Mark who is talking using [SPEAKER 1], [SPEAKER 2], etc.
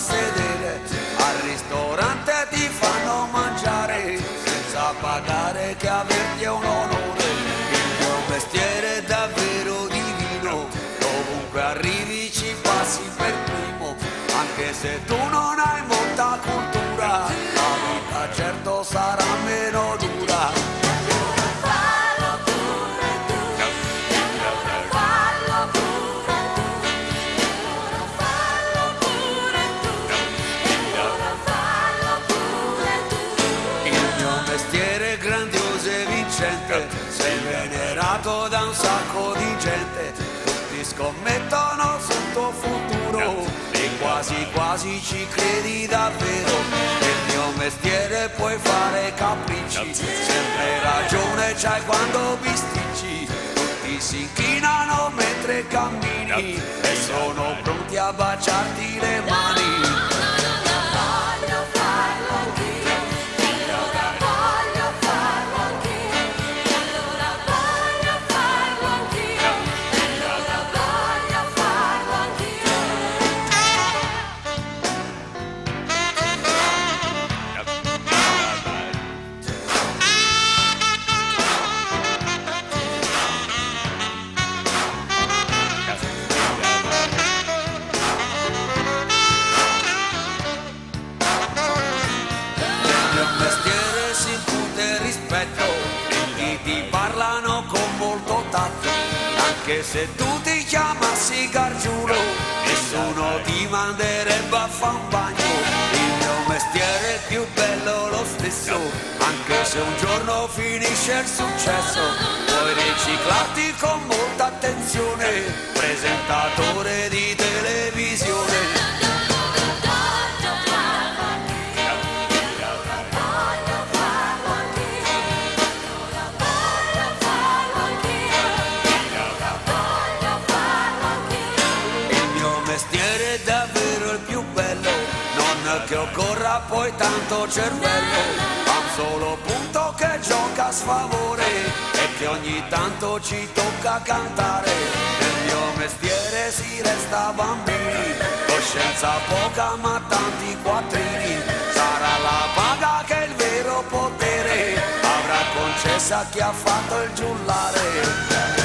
[SPEAKER 1] sedere, al ristorante ti fanno mangiare senza pagare, che averti è un onore. Il mio mestiere è davvero divino, dovunque arrivi ci passi per primo, anche se tu non hai molta cultura, la vita certo sarà meno dura. Sei venerato da un sacco di gente, tutti scommettono sul tuo futuro e quasi quasi ci credi davvero. Nel mio mestiere puoi fare capricci, sempre ragione c'hai quando bisticci, tutti si inchinano mentre cammini e sono pronti a baciarti le mani. Che se tu ti chiamassi Gargiulo, nessuno ti manderebbe a fa un bagno. Il mio mestiere è più bello lo stesso, anche se un giorno finisce il successo. Puoi riciclarti con molta attenzione, presentatore di televisione. Che occorra poi tanto cervello, ha un solo punto che gioca a sfavore e che ogni tanto ci tocca cantare. Nel mio mestiere si resta bambini, coscienza poca ma tanti quattrini. Sarà la paga che il vero potere avrà concessa a chi ha fatto il giullare.